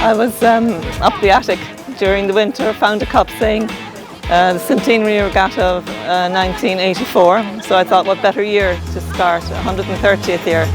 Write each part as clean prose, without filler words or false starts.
I was up the attic during the winter, found a cup saying the Centenary Regatta of 1984, so I thought what better year to start, 130th year.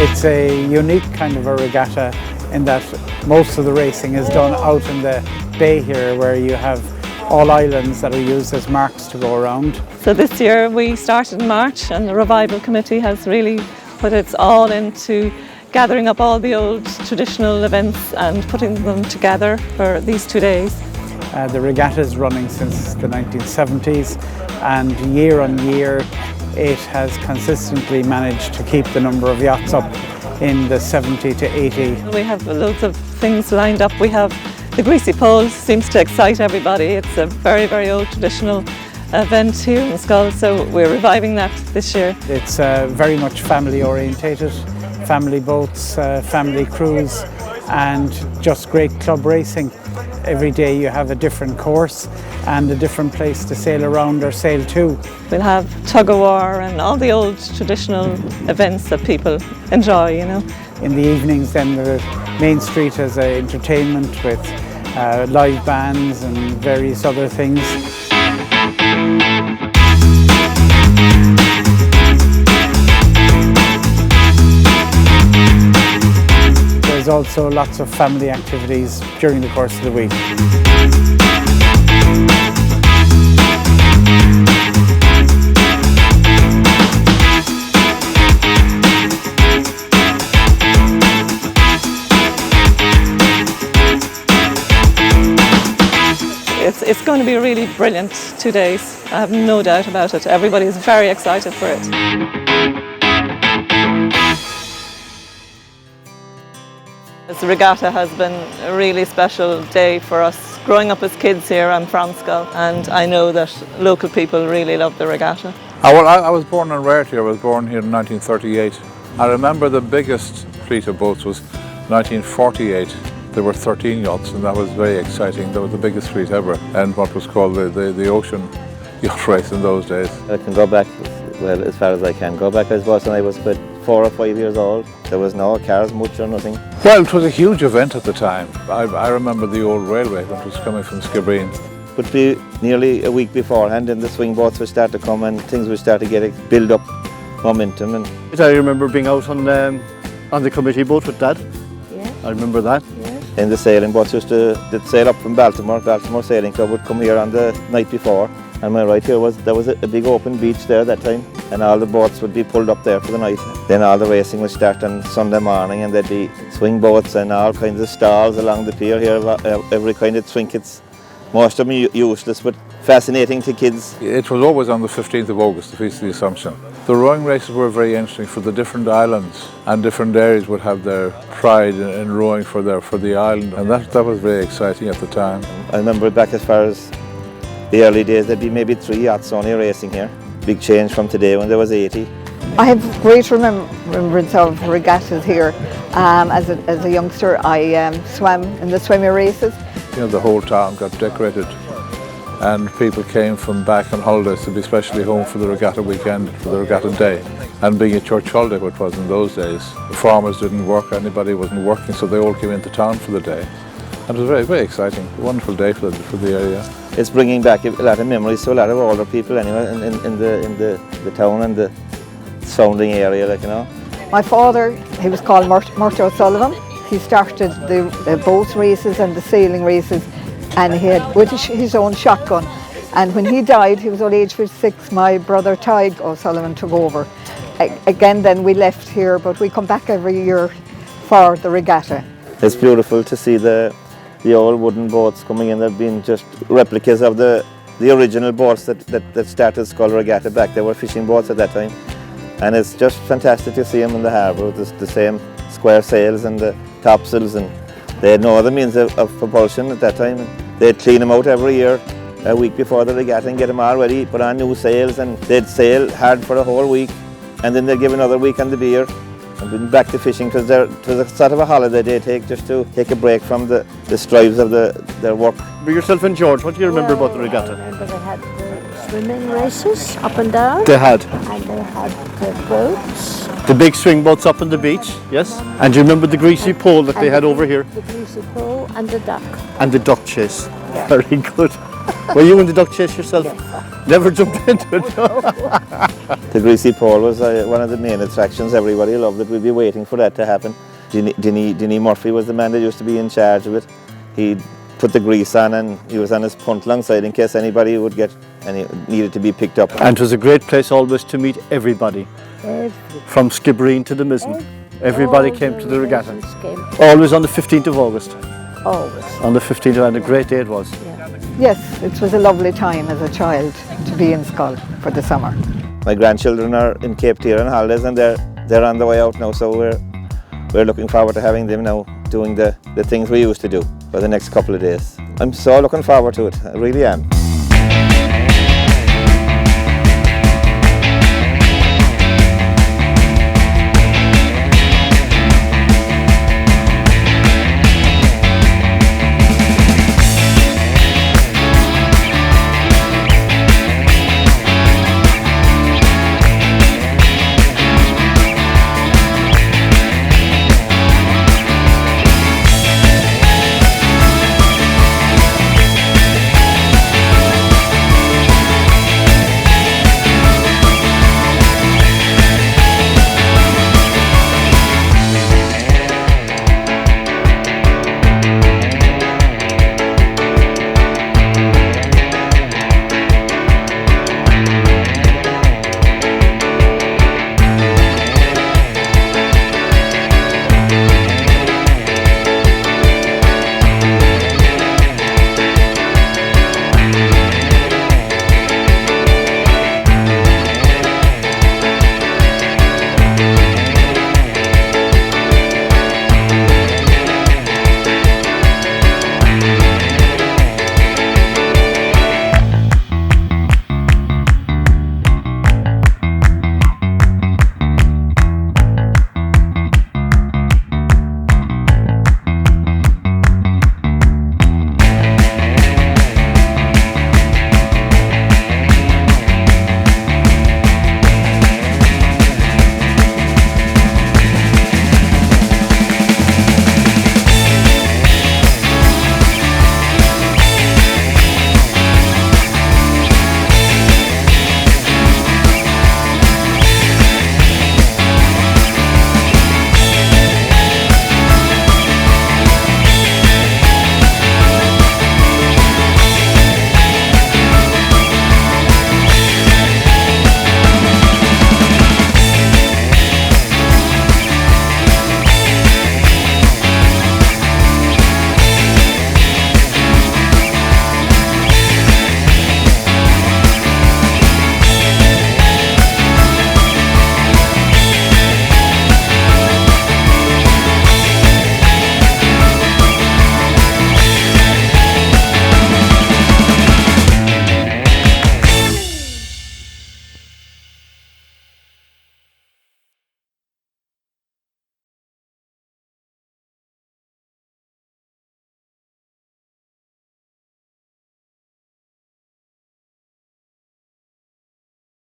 It's a unique kind of a regatta in that most of the racing is done out in the bay here, where you have all islands that are used as marks to go around. So this year we started in March, and the Revival Committee has really put its all into gathering up all the old traditional events and putting them together for these 2 days. The regatta is running since the 1970s, and year on year it has consistently managed to keep the number of yachts up in the 70 to 80. We have loads of things lined up. We have the greasy pole, seems to excite everybody. It's a very, very old traditional event here in Schull, so we're reviving that this year. It's very much family orientated, family boats, family crews, and just great club racing. Every day you have a different course and a different place to sail around or sail to. We'll have tug of war and all the old traditional events that people enjoy, you know. In the evenings then the main street has entertainment with live bands and various other things. There's also lots of family activities during the course of the week. It's going to be really brilliant 2 days. I have no doubt about it. Everybody is very excited for it. The regatta has been a really special day for us. Growing up as kids here, I'm from Schull, and I know that local people really love the regatta. Well, I was born in Regatta. I was born here in 1938. I remember the biggest fleet of boats was 1948. There were 13 yachts, and that was very exciting. That was the biggest fleet ever, and what was called the ocean yacht race in those days. I can go back, well, as far as I can go back, I suppose, when I was about 4 or 5 years old. There was no cars much or nothing. Well, it was a huge event at the time. I remember the old railway when it was coming from Skibbereen. It would be nearly a week beforehand, and the swing boats would start to come and things would start to build up momentum. And I remember being out on the committee boat with Dad. Yeah. I remember that. Yeah. And the sailing boats they'd sail up from Baltimore Sailing Club would come here on the night before. And my right here there was a big open beach there that time, and all the boats would be pulled up there for the night. Then all the racing would start on Sunday morning, and there'd be swing boats and all kinds of stalls along the pier here, every kind of trinkets. Most of them useless, but fascinating to kids. It was always on the 15th of August, the Feast of the Assumption. The rowing races were very interesting for the different islands, and different areas would have their pride in rowing for the island, and that was very exciting at the time. I remember back as far as the early days, there'd be maybe 3 yachts only racing here. Big change from today when there was 80. I have great remembrance of regattas here. As a youngster, I swam in the swimmer races. You know, the whole town got decorated, and people came from back on holidays to be especially home for the regatta weekend, for the regatta day. And being a church holiday, what it was in those days, the farmers didn't work, anybody wasn't working, so they all came into town for the day. And it was very, very exciting, a wonderful day for the area. It's bringing back a lot of memories to a lot of older people anyway in the town and the surrounding area, like, you know. My father, he was called Murto O'Sullivan. He started the boat races and the sailing races, and he had with his own shotgun. And when he died, he was only age 56, my brother Tig O'Sullivan took over. Again, then we left here, but we come back every year for the regatta. It's beautiful to see the old wooden boats coming in. They've been just replicas of the original boats that started Schull Regatta back. They were fishing boats at that time. And it's just fantastic to see them in the harbour with the same square sails and the topsails, and they had no other means of propulsion at that time. They'd clean them out every year, a week before the regatta, and get them all ready, put on new sails, and they'd sail hard for a whole week, and then they'd give another week on the beer and then back to fishing, because it was a sort of a holiday they take, just to take a break from the strives of their work. But yourself and George, what do you remember about the regatta? I remember they had the swimming races up and down. They had And they had the boats. the big swing boats up on the beach, yes. And do you remember the greasy pole that they had over here? The greasy pole and the duck. And the duck chase. Very good. Were you in the duck chase yourself? Never jumped into it. The greasy pole was one of the main attractions. Everybody loved it. We'd be waiting for that to happen. Dinny Murphy was the man that used to be in charge of it. He put the grease on and he was on his punt alongside in case anybody would get needed to be picked up. And it was a great place always to meet everybody. From Skibbereen to the Mizzen. Everybody came to the regatta. Always on the 15th of August. Always. On the 15th, and a great day it was. Yes, it was a lovely time as a child to be in Schull for the summer. My grandchildren are in Cape Town on holidays and they're on the way out now, so we're looking forward to having them now doing the things we used to do for the next couple of days. I'm so looking forward to it, I really am.